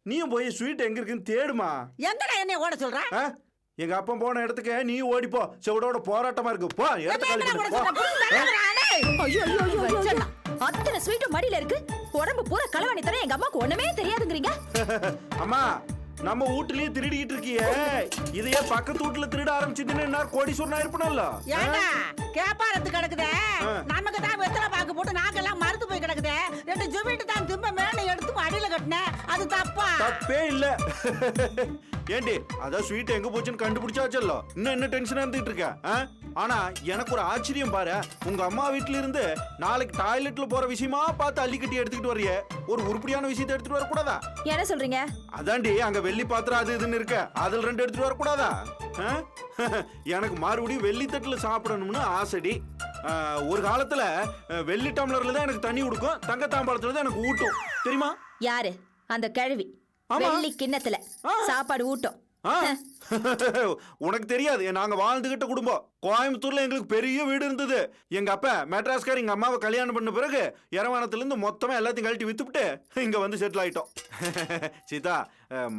நீயும் போய் ஸ்வீட் எங்க இருக்குன்னு தேடுமா. எங்கடா என்ன ஓட சொல்ற? எங்க அப்பா போன இடத்துக்கு நீ ஓடிப்போ. செவடோட போராட்டமா இருக்கு. போ அத்தனை ஸ்வீட் மடியில இருக்கு. உடம்பு பூரா களவாணி தர எங்க அம்மாக்கு ஒண்ணுமே தெரியாதுங்கறீங்க. அம்மா நம்ம வீட்லயே திருடிட்டு இருக்கியே, இதையே பக்கத்து வீட்டுல திருட ஆரம்பிச்சிட்டுன்னா கோடீஸ்வரனா இருப்பனல்ல. ஏண்டா கேப்பாரத்து கிடக்குதே, நமக்கு தான் வெத்தலை பாக்கு போட்டு நாக்கெல்லாம் மறுத்து போய் கிடக்குதே. 2 ஜூபிட்டு தான் திரும்ப மேல எடுத்து அடியில கட்டினேன். அது தப்பா? தப்பே இல்ல. ஏண்டி அதான் ஸ்வீட் எங்க போச்சுன்னு கண்டுபிடிச்சாச்சல்ல, இன்னும் என்ன டென்ஷனா இருந்துட்டு இருக்க? ஆனா எனக்கு ஒரு ஆச்சரியம் பாரு, உங்க அம்மா வீட்டுல இருந்து நாளைக்கு டாய்லெட்ல போற விஷயமா பார்த்து அள்ளி கட்டி எடுத்துக்கிட்டு வரைய, ஒரு உருப்படியான விஷயத்தை எடுத்துட்டு வர கூடாதா? என்ன சொல்றீங்க? அதாண்டி அங்க வெள்ளி பாத்திரம் அது இதுன்னு இருக்க, அதுல 2 எடுத்துட்டு வர கூடாதா? எனக்கு மறுபடியும் வெள்ளி தட்டுல சாப்பிடணும்னு ஆசைடி. ஒரு காலத்துல வெள்ளி டம்ளர்ல தான் எனக்கு தண்ணி கொடுக்கும், தங்க தாம்பாளத்துல தான் எனக்கு ஊட்டும் தெரியுமா? யாரு அந்த கிழவி? வெள்ளி கிண்ணத்துல சாப்பாடு ஊட்டும். உனக்கு தெரியாது, நாங்க வாழ்ந்துகிட்ட குடும்பம். கோயம்புத்தூர்ல எங்களுக்கு பெரிய வீடு இருந்தது. எங்க அப்பா மெட்ராஸ்கார் எங்க அம்மாவை கல்யாணம் பண்ண பிறகு இரவானத்துல இருந்து மொத்தமா எல்லாத்தையும் கழட்டி வித்துவிட்டு இங்க வந்து செட்டில் ஆயிட்டோம். சீதா,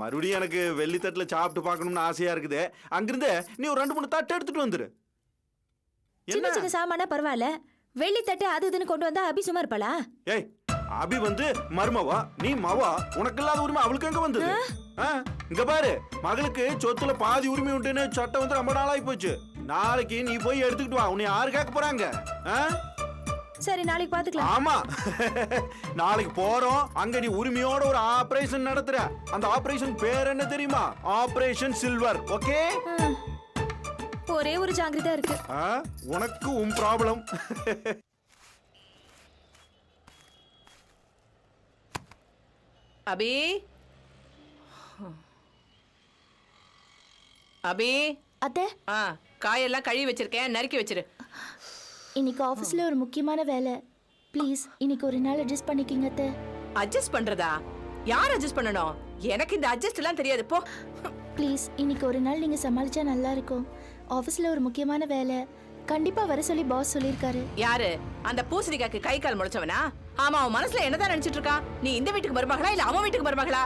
மறுபடியும் எனக்கு வெள்ளி தட்டுல சாப்பிட்டு பார்க்கணும்னு ஆசையா இருக்குது. அங்கிருந்து நீ ஒரு 2-3 தட்டு எடுத்துட்டு வந்துரு. சின்ன சின்ன சாமானா பரவாயில்ல, வெள்ளி தட்டு அது இதுன்னு கொண்டு வந்தா அபி சும்மா இருப்பாளா? ஏய், அபி வந்து மருமவா, நீ மவா, உனக்கு இல்லாத உரிமை அவளுக்கு எங்க வந்தது? இங்க பாரு, மகளுக்கு சொத்துல பாதி உரிமை உண்டுன்னு சட்டம் வந்து ரொம்ப நாளாகி போச்சு. நாளைக்கு நீ போய் எடுத்துக்கிட்டு வா. உன்னை யாரு கேட்க போறாங்க? சரி, நாளைக்கு பாத்துக்கலாம். ஆமா, நாளைக்கு போறோம். அங்க நீ உரிமையோட ஒரு ஆபரேஷன் நடத்துற. அந்த ஆபரேஷன் பேர் என்ன தெரியுமா? Operation silver. ஓகே, ஒரே ஒரு ஜாங்கிரதா இருக்கு. உனக்கு உன் ப்ராப்ளம். அபி, அபி அத்தை, காயெல்லாம் கழுவி வச்சிருக்கேன், நறுக்கி வச்சிரு. இன்னைக்கு ஆபீஸ்ல ஒரு முக்கியமான வேலை. ப்ளீஸ் இன்னைக்கு ஒரு நாள் அட்ஜஸ்ட் பண்ணிக்கிங்க அத்தை. அட்ஜஸ்ட் பண்றதா? யார் அட்ஜஸ்ட் பண்ணணும்? எனக்கு இந்த அட்ஜஸ்ட் எல்லாம் தெரியாது, போ. ப்ளீஸ் இன்னைக்கு ஒரு நாள் நீங்க சமாளிச்சா நல்லா இருக்கும். ஆபீஸ்ல ஒரு முக்கியமான வேலை, கண்டிப்பா வர சொல்லி பாஸ் சொல்லிருக்காரு. யாரு? அந்த பூசணிக்காக்கு கை கால் முளைச்சவனா? ஆமா, அவன் மனசுல என்னதான் நினைச்சிட்டு இருக்கான்? நீ இந்த வீட்டுக்கு மருமகளா இல்ல அவன் வீட்டுக்கு மருமகளா?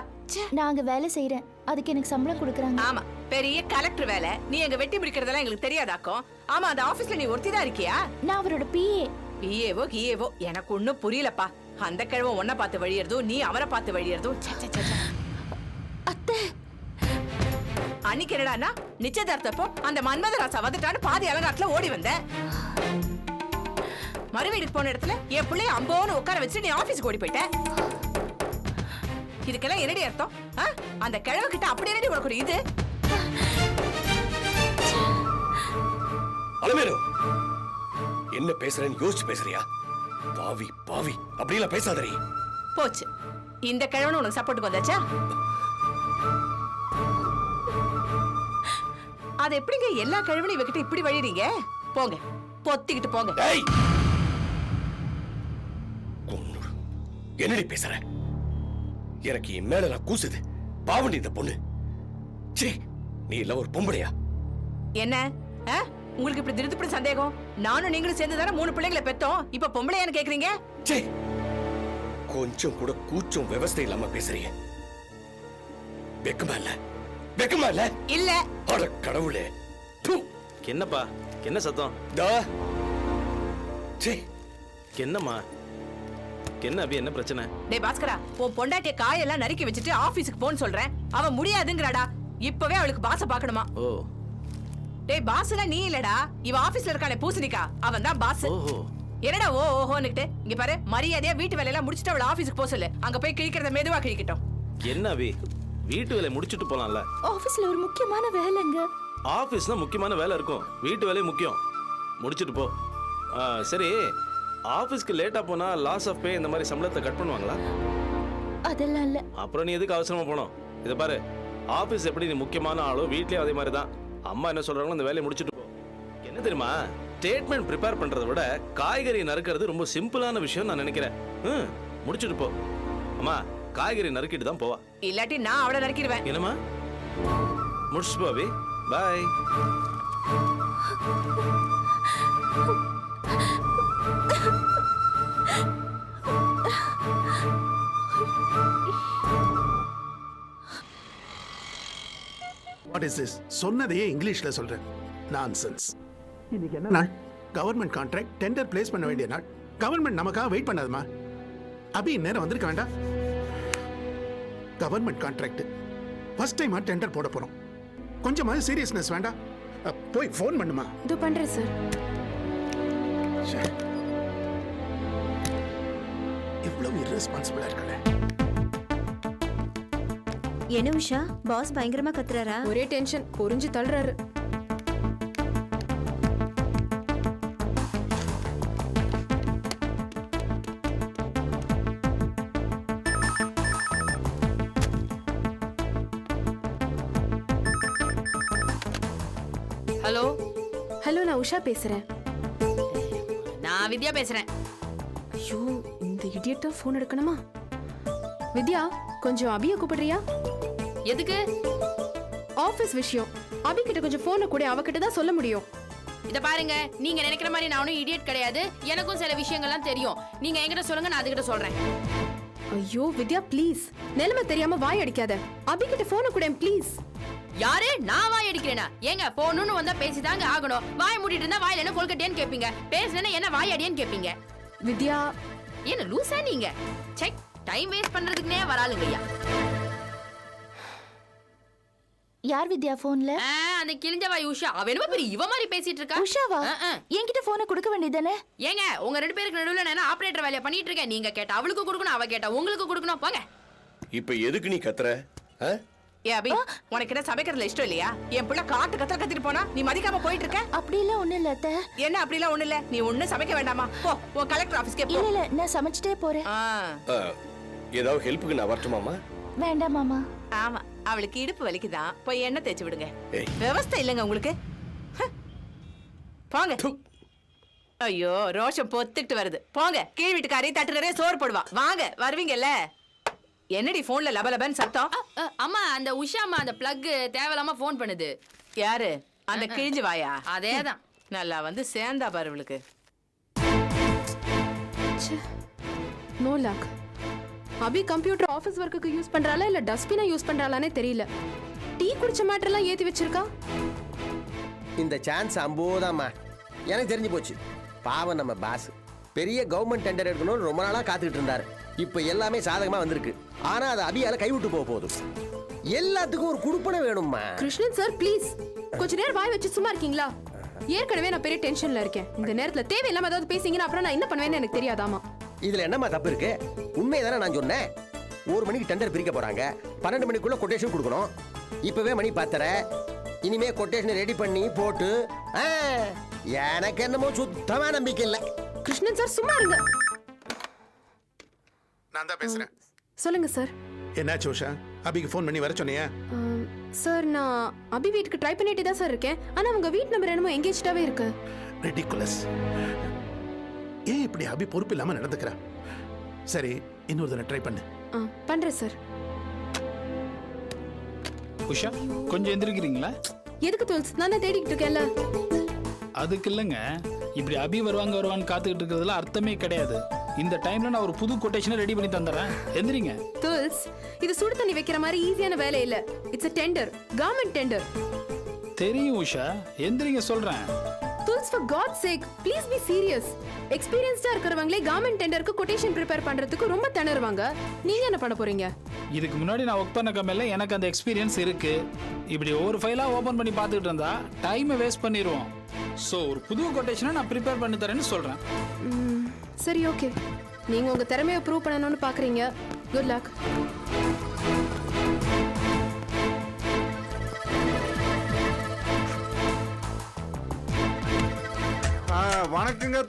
நான் அங்க வேலை செய்யறேன், அதுக்கு எனக்கு சம்பளம் கொடுக்கறாங்க. ஆமா, பெரிய கலெக்டர் வேலை. நீ எங்க வெட்டி முடிக்கிறதெல்லாம் எங்களுக்கு தெரியாதாக்கும். ஆமா, அந்த ஆபீஸ்ல நீ ஒருத்தி தான் இருக்கியா? நான் அவரோட பிஏ. பிஏவோ கிஏவோ எனக்கு ஒண்ணும் புரியலப்பா. அந்த கிழவன் உன்னை பார்த்து வழியறதும், நீ அவரை பார்த்து வழியறதும். அத்தை, அன்னைக்கு என்னடான்னா நிச்சயதார்த்தப்போ அந்த மன்மதராசா வந்துட்டான்னு பாதி அலங்காட்டுல ஓடி வந்த. மறுவீடுக்கு போன இடத்துல என் பிள்ளைய அம்போன்னு உட்கார வச்சு நீ ஆபீஸ்க்கு ஓடி போயிட்ட. இதுக்கெல்லாம் என்னடி அர்த்தம்? அந்த கிழவு கிட்ட அப்படி என்னடி உனக்கு ஒரு இது? அலமேலு, என்ன பேசுறேன்னு யோசிச்சு பேசுறியா? பாவி பாவி அப்படிலாம் பேசாதே. போச்சு, இந்த கிழவனு உனக்கு சப்போர்ட்டுக்கு வந்தாச்சா? அது எப்படிங்க எல்லா கிழவனையும் இவகிட்ட இப்படி வழிறீங்க? போங்க, பொத்திக்கிட்டு போங்க. என்னடி பேசுற? எனக்கு என் மேல நான் கூசுது. பாவண்டி இந்த பொண்ணு. நீ எல்லாம் ஒரு பொம்பளையா? என்ன உங்களுக்கு இப்படி திருப்பி சந்தேகம்? நானும் நீங்களும் சேர்ந்து தானே 3 பிள்ளைகளை பெத்தோம். இப்ப பொம்பளையான்னு கேக்குறீங்க? கொஞ்சம் கூட கூச்சம் விவசாயம் இல்லாம பேசுறீங்க. வெக்கமா இல்ல? வெக்கமா இல்ல? இல்ல. அட கடவுளே. என்னப்பா, என்ன சத்தம்? என்னம்மா, என்ன அபி, என்ன பிரச்சனை? டேய் பாஸ்கரா, உன் பொண்டாட்டிய காயெல்லாம் நறுக்கி வச்சுட்டு ஆபீஸ்க்கு போன்னு சொல்றேன். அவ முடியாதுங்கறாடா. இப்பவே அவளுக்கு பாஸ பார்க்கணுமா? ஓ. டேய் பாஸ்ல நீ இல்லடா, இவ ஆபீஸ்ல இருக்கானே பூசணிக்கா, அவன் தான் பாஸ். ஓஹோ. என்னடா ஓ ஓஹோன்னுட்டு? இங்க பாரு, மரியாதையா வீட்டு வேலையெல்லாம் முடிச்சிட்டு அவள ஆபீஸ்க்கு போக சொல்லு. அங்க போய் கிழிக்கிறத மெதுவா கிழிக்கட்டும். என்ன அபி, வீட்டு வேலையை முடிச்சிட்டு போலாம்ல? ஆபீஸ்ல ஒரு முக்கியமான வேலைங்க. ஆபீஸ்னா முக்கியமான வேலை இருக்கும், வீட்டு வேலையும் முக்கியம். முடிச்சிட்டு போ. சரி, ஆபீஸ்க்கு லேட்டா போனா லாஸ் ஆஃப் பே இந்த மாதிரி சம்பளத்தை கட் பண்ணுவாங்களா? அதெல்லாம் இல்ல. அப்புறம் நீ எதுக்கு அவசரமா போனோம்? இத பாரு, ஆபீஸ் எப்படி நீ முக்கியமான ஆளோ, வீட்லயும் அதே மாதிரி தான். அம்மா என்ன சொல்றாங்களோ அந்த வேலையை முடிச்சிட்டு போ. என்ன தெரியுமா, ஸ்டேட்மெண்ட் ப்ரிப்பேர் பண்றதை விட காய்கறி நறுக்கிறது ரொம்ப சிம்பிளான விஷயம் நான் நினைக்கிறேன். முடிச்சிட்டு போ. அம்மா, காய்கறி நறுக்கிட்டு தான் போவா. இல்லாட்டி நான் அவளை நறுக்கிடுவேன். என்னம்மா, முடிச்சுட்டு போவி. பாய். What is this? சொன்னதையே இங்கிலீஷ்ல சொல்றேன். நான்சென்ஸ். இன்னைக்கு என்ன நாள்? கவர்மெண்ட் கான்ட்ராக்ட் டெண்டர் பிளேஸ் பண்ண வேண்டிய நாள். கவர்மெண்ட் நமக்காக வெயிட் பண்ணாதுமா. அபி நேரம் வந்திருக்க வேண்டாம். கவர்மெண்ட் கான்ட்ராக்ட் ஃபர்ஸ்ட் டைமா டெண்டர் போட போறோம். கொஞ்சமாவது சீரியஸ்னஸ் வேண்டாம். போய் ஃபோன் பண்ணுமா. இது பண்றேன் சார். இவ்வளவு irresponsible-ஆ இருக்கல. என்ன உஷா, பாஸ் பயங்கரமா கத்துறாரா? ஒரே டென்ஷன், புரிஞ்சு தள்ளுறாரு. ஹலோ ஹலோ, நான் உஷா பேசுறேன். நான் வித்யா பேசுறேன். ஐயோ, இந்த இடியட் தான் ஃபோன் எடுக்கணுமா? வித்யா, கொஞ்சம் அபியை கூப்பிடுறியா? எதுக்கு? ஆபீஸ் விஷயம். அபி கிட்ட கொஞ்சம் போனை கூட, அவகிட்ட தான் சொல்ல முடியும். இத பாருங்க, நீங்க நினைக்கிற மாதிரி நானும் இடியட் கிடையாது. எனக்கும் சில விஷயங்கள்லாம் தெரியும். நீங்க என்கிட்ட சொல்லுங்க, நான் அதுகிட்ட சொல்றேன். ஐயோ வித்யா, ப்ளீஸ், நிலைமை தெரியாம வாய் அடிக்காத. அபி கிட்ட போனை கூட ப்ளீஸ். யாரு? நான் வாய் அடிக்கிறேனா? ஏங்க போனுன்னு வந்தா பேசிதாங்க ஆகணும். வாய் மூடிட்டு இருந்தா வாயில என்ன கொல்கட்டேன்னு கேப்பீங்க, பேசுனா என்ன வாய் அடியேன்னு கேப்பீங்க. வித்யா, என்ன லூசா நீங்க? செக் டைம் வேஸ்ட் பண்றதுக்குனே வராளுங்கய்யா. யார் வித்யா போன்ல? அந்த கிழிஞ்ச வாய் உஷா. அவ என்னமோ பெரிய இவ மாதிரி பேசிட்டு இருக்கா. உஷாவா? என்கிட்ட போனை கொடுக்க வேண்டியதானே? ஏங்க, உங்க ரெண்டு பேருக்கு நடுவுல நான் ஆபரேட்டர் வேலைய பண்ணிட்டு இருக்கேன். நீங்க கேட்டா அவளுக்கு கொடுக்கணும், அவ கேட்டா உங்களுக்கு கொடுக்கணும். போங்க. இப்ப எதுக்கு நீ கத்துற? ஏ அபி, உனக்கு என்ன சமைக்கிறதுல இஷ்டம் இல்லையா? என் பிள்ளை காட்டு கத்திட்டு போனா நீ மதிக்காம போயிட்டு இருக்க. அப்படி எல்லாம் ஒண்ணு இல்ல அத்தை. என்ன அப்படி எல்லாம் ஒண்ணு இல்ல? நீ ஒண்ணு சமைக்க வேண்டாமா? போ, உன் கலெக்டர் ஆபீஸ்க்கே போ. இல்ல இல்ல, நான் சமைச்சிட்டே போறேன். ஏதாவது ஹெல்ப்புக்கு நான் வரட்டுமாமா? வேண்டாம் மாமா. ஆமா, அவளுக்கு இடுப்பு வலிக்குதான். போய் எண்ணெய் தேய்ச்சி விடுங்க. ஏய். விவஸ்தை இல்லங்க உங்களுக்கு. போங்க. து. ஐயோ, ரோஷம் பொத்துட்டு வருது. போங்க. கீழ் வீட்டுக்காரி தட்டுறதே சோறு போடுவா. வாங்க, வருவீங்கல்ல. என்னடி போன்ல லபலபன் சத்தம்? அம்மா, அந்த உஷா அம்மா அந்த பிளக் தேவலாம போன் பண்ணுது. யாரு? அந்த கிழிஞ்சு வாயா? அதேதான். நல்லா வந்து சேர்ந்தா பாரு இவளுக்கு. No luck. Abhi computer office ஒர்க்குக்கு யூஸ் பண்றாளா இல்ல டஸ்ட்பினை யூஸ் பண்றாளானே தெரியல. டீ குடிச்ச மேட்டர்லாம் ஏத்தி வச்சிருக்கா. இந்த சான்ஸ் அம்போதாம்மா, எனக்கு தெரிஞ்சு போச்சு. பாவம் நம்ம பாஸ் பெரிய கவர்மெண்ட் டெண்டர் எடுக்கணும்னு ரொம்ப நாளா காத்துக்கிட்டு இருந்தாரு. இப்ப எல்லாமே சாதகமா வந்திருக்கு. ஆனா அது அபியால கைவிட்டு போக போகுது. எல்லாத்துக்கும் ஒரு குடுப்பனை வேணும்மா. கிருஷ்ணன் சார், ப்ளீஸ் கொஞ்ச நேரம் வாய் வச்சு சும்மா இருக்கீங்களா? ஏற்கனவே நான் பெரிய டென்ஷன்ல இருக்கேன். இந்த நேரத்துல தேவையில்லாம ஏதாவது பேசிங்கன்னா அப்புறம் நான் என்ன பண்ணுவேன்னு எனக்கு தெரியாதாமா. இதுல என்னம்மா தப்பு இருக்கு? உண்மைதானே நான் சொன்னேன். 1 மணிக்கு டெண்டர் பிரிக்க போறாங்க, 12 மணிக்குள்ள கொட்டேஷன் கொடுக்கணும். இப்பவே மணி 10:30. இனிமே கொட்டேஷன் ரெடி பண்ணி போட்டு எனக்கு என்னமோ சுத்தமா நம்பிக்கை இல்லை. கிருஷ்ணன் சார், சும்மா இருங்க. நான் தான் பேசுறேன். சொல்லுங்க சார். என்னாச்சு உஷா? அபிக்கு ஃபோன் பண்ணி வர சொன்னியா? சார், நான் அபி வீட்டுக்கு ட்ரை பண்ணிட்டே தான் சார் இருக்கேன். ஆனா உங்க வீட் நம்பர் என்னமோ எங்கேஜ்டாவே இருக்கு. ரெடிகுலஸ். ஏன் இப்படி அபி பொறுப்பு இல்லாம நடந்துக்கிறா? சரி, இன்னொரு தடவை ட்ரை பண்ணு. பண்றேன் சார். உஷா, கொஞ்சம் எந்திரிக்கிறீங்களா? எதுக்கு தோல்ஸ்? நான் தான் தேடிக்கிட்டு இருக்கேன்ல. அதுக்கு இல்லைங்க, இப்படி அபி வருவான்னு காத்துக்கிட்டு இருக்கிறதுல அர்த்தமே கிடையாது. இந்த டைம்ல நான் ஒரு புது கொட்டேஷனை ரெடி பண்ணி தந்துறேன். எந்திரிங்க. தோல்ஸ், இது சுடு தண்ணி வைக்கிற மாதிரி ஈஸியான வேலை இல்ல. It's a tender, government tender. தெரியும் உஷா, எந்திரிங்க சொல்றேன். தோல்ஸ், for God's sake, please be serious. எக்ஸ்பீரியன்ஸ்டா இருக்கிறவங்களே கவர்மெண்ட் டெண்டருக்கு கொட்டேஷன் ப்ரிப்பேர் பண்றதுக்கு ரொம்ப திணறுவாங்க. நீங்க என்ன பண்ண போறீங்க? இதுக்கு முன்னாடி நான் ஒர்க் பண்ண கம்பெனில எனக்கு அந்த எக்ஸ்பீரியன்ஸ் இருக்கு. இப்படி ஒவ்வொரு ஃபைலா ஓபன் பண்ணி பார்த்துக்கிட்டு இருந்தா டைமை வேஸ்ட் பண்ணிடுவோம். ஸோ ஒரு புது கொட்டேஷனை நான் ப்ரிப்பேர் பண்ணி தரேன்னு சொல்றேன். சரி, ஓகே. நீங்க உங்க திறமையை ப்ரூவ் பண்ணணும்னு பாக்குறீங்க. Good luck. வணக்கங்க.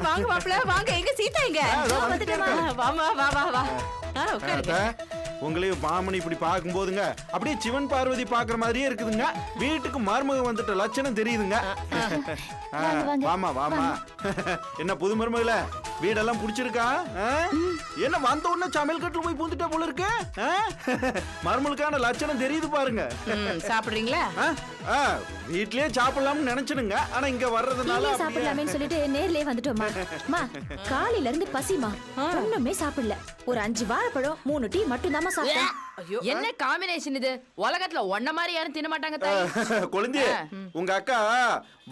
வாங்க மாப்பிள்ள, வாங்க. எங்க சீதா எங்க? வாமா, வா வா வா. உட்காருங்க. உங்களையும் மாமனி இப்படி பார்க்கும் போதுங்க அப்படியே சிவன் பார்வதி பாக்குற மாதிரியே இருக்குதுங்க. வீட்டுக்கு மருமகம் வந்துட்ட லட்சணம் தெரியுதுங்க. வாமா வாமா. என்ன புது மருமகள, வீடெல்லாம் பிடிச்சிருக்கா? என்ன வந்த உடனே சமையல் கட்டுல போய் பூந்துட்டா போல இருக்கு. மருமகளுக்கான லட்சணம் தெரியுது பாருங்க. சாப்பிடுறீங்களா? வீட்லயே சாப்பிடலாம்னு நினைச்சனுங்க. ஆனா இங்க வர்றதுனால சாப்பிடலாமேன்னு சொல்லிட்டு நேர்லயே வந்துட்டோமா. காலையில இருந்து பசிமா, ஒண்ணுமே சாப்பிடல. ஒரு 5 வாழைப்பழம் 3 டீ மட்டும் தான் தாமா சாப்பிட்டேன். ஐயோ என்ன காம்பினேஷன் இது? உலகத்துல ஒன்ன மாதிரி யாரும் தின்ன மாட்டாங்க தாய். குழந்தை உங்க அக்கா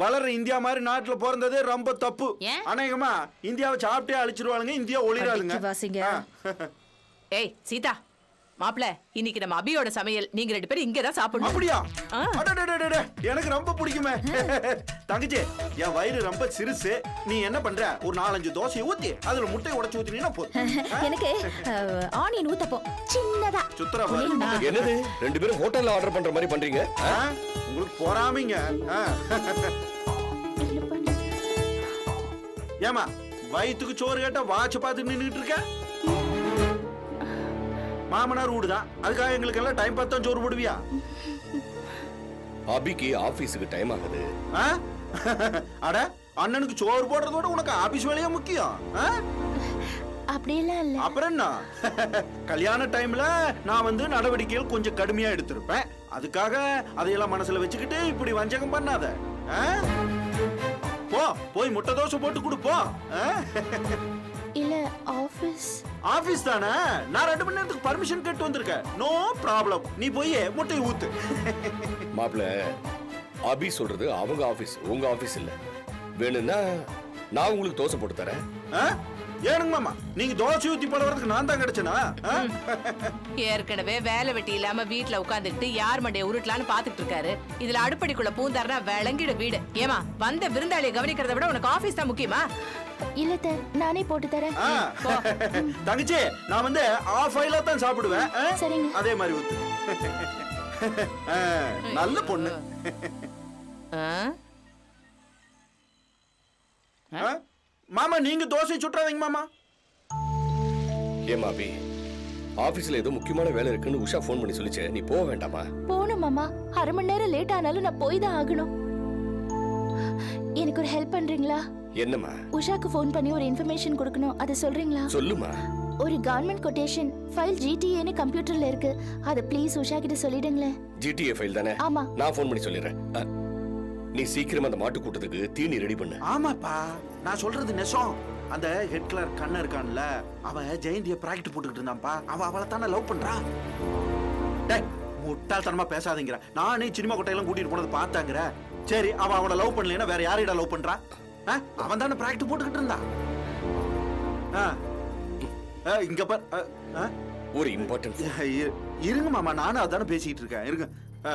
வளர்ற இந்தியா மாதிரி நாட்டுல பிறந்ததே ரொம்ப தப்பு. ஏன்? அநேகமா இந்தியாவை சாப்பிட்டே அழிச்சிருவாளுங்க, இந்தியா ஒளிராளுங்க. வாசிங்க. ஏய் சீதா மாப்பிள, இன்னைக்கு நம்ம அபியோட சமையல். நீங்க 2 பேரும் இங்க தான் சாப்பிடணும். அப்படியா? ஆ. அடடடடட, எனக்கு ரொம்ப பிடிக்குமே. தங்கச்சி, என் வயிறு ரொம்ப சிறுசு. நீ என்ன பண்ற? ஒரு 4-5 தோசையை ஊத்தி அதுல முட்டையை உடைச்சு ஊத்தினீங்கன்னா போதும். எனக்கு ஆனியன் ஊத்தப்போம் சின்னதா. சுத்தரா பாரு. என்னது 2 பேரும் ஹோட்டல்ல ஆர்டர் பண்ற மாதிரி பண்றீங்க? ஆ? உங்களுக்கு பொறாமைங்க. ஆ. ஏமா வயிற்றுக்கு சோறு கேட்டா வாட்ச பார்த்து நின்றுட்டு இருக்க? மாமனார் வீடு தான், அதுக்காக எங்களுக்கு எல்லாம் டைம் பார்த்தா சோறு போடுவியா? அபிக்கு ஆபீஸுக்கு டைம் ஆகுது. ஆ? அட அண்ணனுக்கு சோறு போடுறதோட உனக்கு ஆபீஸ் வேலையா முக்கியம்? ஆ? அப்படியெல்லாம் இல்ல. அப்புறம் என்ன? கல்யாண டைம்ல நான் வந்து நடவடிக்கைகள் கொஞ்சம் கடுமையா எடுத்திருப்பேன். அதுக்காக அதையெல்லாம் மனசுல வச்சுக்கிட்டு இப்படி வஞ்சகம் பண்ணாத. ஆ? போ போய் முட்டை தோசை போட்டு கொடுப்போ. இல்ல ஆபீஸ். ஆபீஸ் தானே, நான் 2 மணி நேரத்துக்கு பர்மிஷன் கேட்டு வந்திருக்கேன். நோ ப்ராப்ளம், நீ போய் முட்டையை ஊத்து. மாப்பிள, அபி சொல்றது அவங்க ஆபீஸ், உங்க ஆபீஸ் இல்ல. வேணும்னா நான் உங்களுக்கு தோசை போட்டு தரேன். ஆ? ஏனுங்க மாமா, நீங்க தோசை ஊத்தி போட வரதுக்கு நான் தான் கிடைச்சனா? ஏற்கனவே வேலை வெட்டி இல்லாம வீட்டுல உட்கார்ந்துட்டு யார் மண்டைய உருட்டலான்னு பாத்துட்டு இருக்காரு. இதுல அடுப்படிக்குள்ள பூந்தாருனா விளங்கிட வீடு. ஏமா வந்த விருந்தாளியை கவனிக்கிறத விட உனக்கு ஆபீஸ் தான் முக்கியமா? இல்ல நானே போட்டு தரேன். ஆ. தங்கச்சி, நான் வந்து ஆஃப் ஆயிலா தான் சாப்பிடுவேன். ஆ? சரிங்க. அதே மாதிரி ஊத்து. ஆ, நல்ல பொண்ணு. ஆ? ஆ? மாமா நீங்க தோசை சுட்டுறாதீங்க மாமா. ஏமா அபி, ஆபீஸ்ல ஏதோ முக்கியமான வேலை இருக்குன்னு உஷா ஃபோன் பண்ணி சொல்லிச்சே, நீ போக வேண்டாமா? போணும் மாமா, 1/2 மணி நேரம் லேட் ஆனாலும் நான் போய் தான் ஆகணும். எனக்கு ஒரு ஹெல்ப் பண்றீங்களா? என்னம்மா? உஷாக்கு ஃபோன் பண்ணி ஒரு இன்ஃபர்மேஷன் கொடுக்கணும், அதை சொல்றீங்களா? சொல்லுமா. ஒரு கவர்மெண்ட் கொட்டேஷன் ஃபைல் ஜிடிஏன்னு கம்ப்யூட்டர்ல இருக்கு, அதை ப்ளீஸ் உஷா கிட்ட சொல்லிடுங்களேன். ஜிடிஏ ஃபைல் தானே? ஆமா. நான் ஃபோன் பண்ணி சொல்லிடுறேன். நீ சீக்கிரமா அந்த மாட்டு கூட்டத்துக்கு தீனி ரெடி பண்ணு. ஆமாப்பா, நான் சொல்றது நெசம். அந்த ஹெட் கிளர்க் கண்ணன் இருக்கான்ல, அவன் ஜெயந்திய பிராக்டிஸ் போட்டுக்கிட்டு இருந்தான்ப்பா. அவளை தானே லவ் பண்றா. டேய், முட்டாள்தனமா பேசாதீங்கிற. நானே சினிமா கொட்டையெல்லாம் கூட்டிட்டு போனது பார்த்தாங்கிற. சரி, அவனை லவ் பண்ணலைன்னா வேற யாரையிட லவ் பண்றா? அவன் தானே பிராக்டிஸ் போட்டுக்கிட்டு இருந்தான். இங்க பார். ஒரு இம்பார்ட்டன்ட். இருங்க மாமா, நானும் அதானே பேசிட்டு இருக்கேன். இருங்க.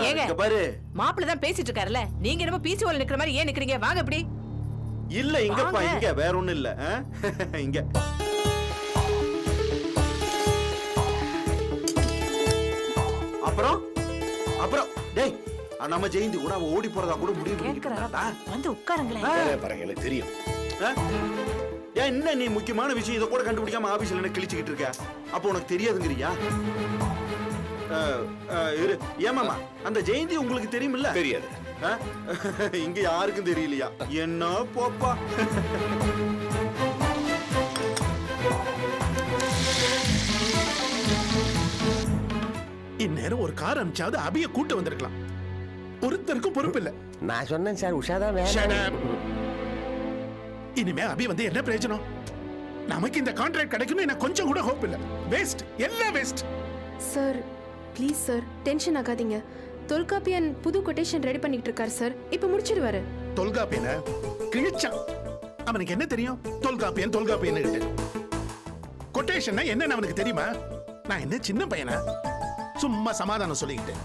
ஏங்க, இங்க பாரு. மாப்பிள்ள தான் பேசிட்டு இருக்காருல்ல, நீங்க என்னமோ பீச்சு ஓல நிக்கிற மாதிரி ஏன் நிக்கிறீங்க? வாங்க இப்படி. இல்ல இங்கப்பா, இங்க வேற ஒண்ணும் இல்ல. இங்க அப்புறம் அப்புறம் டேய், நம்ம ஜெயந்தி கூட அவ ஓடி போறதா கூட முடிவு பண்ணிட்டாடா. வந்து உட்காருங்களேன். பாருங்க, எனக்கு தெரியும். ஏன் என்ன நீ முக்கியமான விஷயம் இத கூட கண்டுபிடிக்காம ஆபீஸ்ல என்ன கிழிச்சிட்டு இருக்க? அப்ப உனக்கு தெரியாதுங்கறியா? ஏமாமா, அந்த ஜெயந்தி உங்களுக்கு தெரியுமில்ல? தெரியாது. இங்க யாருக்கும் தெரியலையா? என்ன போப்பா. இந்நேரம் ஒரு கார் அனுப்பிச்சாவது அபிய கூட்டு வந்திருக்கலாம். ஒருத்தருக்கும் பொறுப்பு இல்ல. நான் சொன்னேன் சார், உஷா தான் Shut வேணும். up. இனிமே அபி வந்து என்ன பிரயோஜனம்? நமக்கு இந்த கான்ட்ராக்ட் கிடைக்கும்னு எனக்கு கொஞ்சம் கூட ஹோப் இல்ல. வேஸ்ட், எல்லாம் waste. Sir please sir, tension ஆகாதீங்க. தொல்காப்பியன் புது கொட்டேஷன் ரெடி பண்ணிட்டு இருக்காரு சார், இப்போ முடிச்சிடுவாரு. தொல்காப்பியன கிழிச்சான். அவனுக்கு என்ன தெரியும்? தொல்காப்பியன் தொல்காப்பியன் கொட்டேஷன் என்னன்னு அவனுக்கு தெரியுமா? நான் என்ன சின்ன பையனா? சும்மா சமாதானம் சொல்லிக்கிட்டேன்.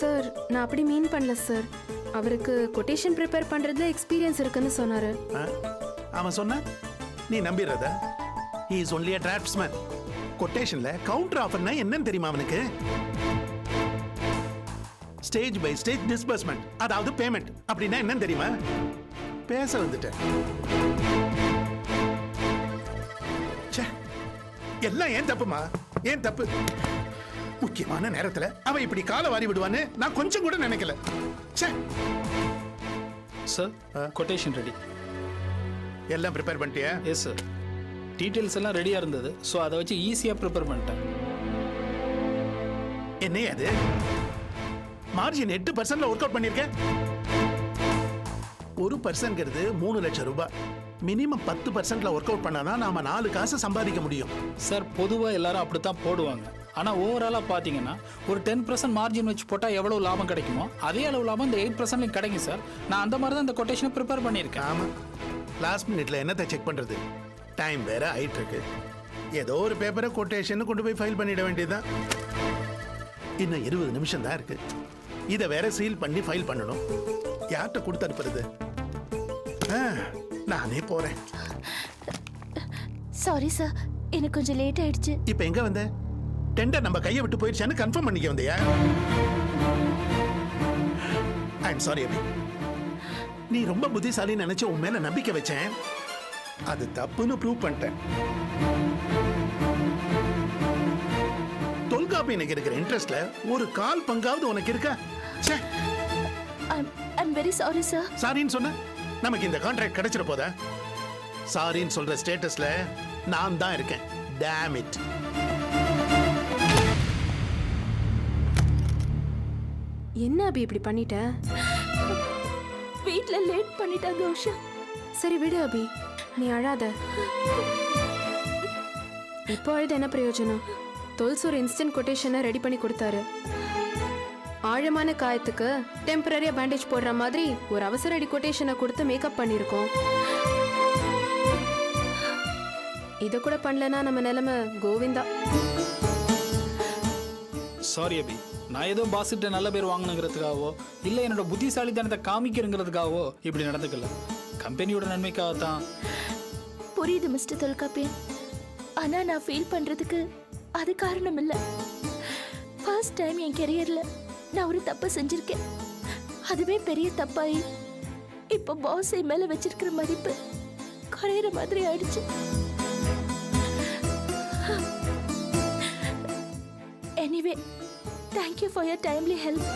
சார் நான் அப்படி மீன் பண்ணல சார். அவருக்கு கொட்டேஷன் ப்ரிப்பேர் பண்றதுல எக்ஸ்பீரியன்ஸ் இருக்குன்னு சொன்னாரு. அவன் சொன்னா நீ நம்பிடுறத? he is only a draftsman. கொட்டேஷன்ல கவுண்டர் ஆஃபர்னா என்னன்னு தெரியுமா அவனுக்கு? ஸ்டேஜ் பை ஸ்டேஜ் டிஸ்பர்ஸ்மெண்ட், அதாவது பேமெண்ட் அப்படின்னா என்னன்னு தெரியுமா? பேச வந்துட்டேன். எல்லாம் ஏன் தப்புமா? ஏன் தப்பு? முக்கியமான நேரத்துல அவ இப்படி கால வாரி விடுவான்னு நான் கொஞ்சம் கூட நினைக்கல. Sir, quotation ready. எல்லாம் ப்ரிப்பேர் பண்ணிட்டியா? எஸ் சார், டீட்டெயில்ஸ் எல்லாம் ரெடியா இருந்தது. ஸோ அதை வச்சு ஈஸியா ப்ரிப்பேர் பண்ணிட்டேன். என்ன அது? மார்ஜின் 8% ஒர்க் அவுட் பண்ணிருக்க. 1% 3 லட்சம் ரூபாய். மினிமம் 10%ல ஒர்க் அவுட் பண்ணாதான் நாம 4 காசு சம்பாதிக்க முடியும். சார் பொதுவாக எல்லாரும் அப்படித்தான் போடுவாங்க. ஆனால் ஓவராலாக பார்த்தீங்கன்னா ஒரு 10% மார்ஜின் வச்சு போட்டால் எவ்வளோ லாபம் கிடைக்குமோ அதே அளவு லாபம் இந்த 8%லையும் கிடைக்கும் சார். நான் அந்த மாதிரி தான் இந்த கொட்டேஷனை ப்ரிப்பேர் பண்ணியிருக்கேன். ஆமா, லாஸ்ட் மினிட்ல என்னத்தை செக் பண்றது? டைம் வேற ஆயிட்டு இருக்கு. ஏதோ ஒரு பேப்பரை கொட்டேஷன் கொண்டு போய் ஃபைல் பண்ணிட வேண்டியதுதான். இன்னும் 20 நிமிஷம் தான் இருக்கு. இதை வேற சீல் பண்ணி ஃபைல் பண்ணணும். யார்கிட்ட கொடுத்து அனுப்புறது? நானே போறேன். சாரி சார், எனக்கு கொஞ்சம் லேட் ஆயிடுச்சு. இப்ப எங்க வந்த? டெண்டர் நம்ம கையை விட்டு போயிடுச்சான்னு கன்ஃபார்ம் பண்ணிக்க வந்தியா? ஐ எம் சாரி அபி. நீ ரொம்ப புத்திசாலின்னு நினைச்சு உன் மேல நம்பிக்கை வச்சேன். அது தப்புன்னு ப்ரூவ் பண்ணிட்டேன். தொல்காப்பி எனக்கு இருக்கிற இன்ட்ரெஸ்ட்ல ஒரு கால் பங்காவது உனக்கு இருக்கா? I'm very sorry sir. சாரின்னு சொன்ன நமக்கு இந்த கான்ட்ராக்ட் கிடைச்சிட போதா? சாரின்னு சொல்ற ஸ்டேட்டஸ்ல நான் தான் இருக்கேன். Dam it. என்ன அபி இப்படி பண்ணிட்ட? வீட்ல லேட் பண்ணிட்டாங்க உஷா. சரி விடு அபி, நீ அழாத. இப்போ அழுது என்ன பிரயோஜனம்? தொல்சூர் இன்ஸ்டன்ட் கொட்டேஷனை ரெடி பண்ணி கொடுத்தாரு. ஆழமான காயத்துக்கு டெம்பரரியா பேண்டேஜ் போடுற மாதிரி ஒரு அவசர அடி கொட்டேஷனை கொடுத்து மேக்கப் பண்ணியிருக்கோம். இதை கூட பண்ணலனா நம்ம நிலைமை கோவிந்தா. சாரி அபி, நான் ஏதோ பாஸ்கிட்ட நல்ல பேர் வாங்கணுங்கிறதுக்காகவோ இல்லை என்னோட புத்திசாலித்தனத்தை காமிக்கிறங்கிறதுக்காகவோ இப்படி நடந்துக்கல. கம்பெனியோட நன்மைக்காக தான். புரியுது மிஸ்டர் தொல்காப்பியன். ஆனா நான் ஃபீல் பண்றதுக்கு அது காரணம் இல்ல. ஃபர்ஸ்ட் டைம் என் கெரியர்ல நான் ஒரு தப்பு செஞ்சிருக்கேன். அதுவே பெரிய தப்பாயி இப்ப பாஸ் மேல வச்சிருக்கிற மதிப்பு குறையிற மாதிரி ஆயிடுச்சு. Anyway, thank you for your timely help.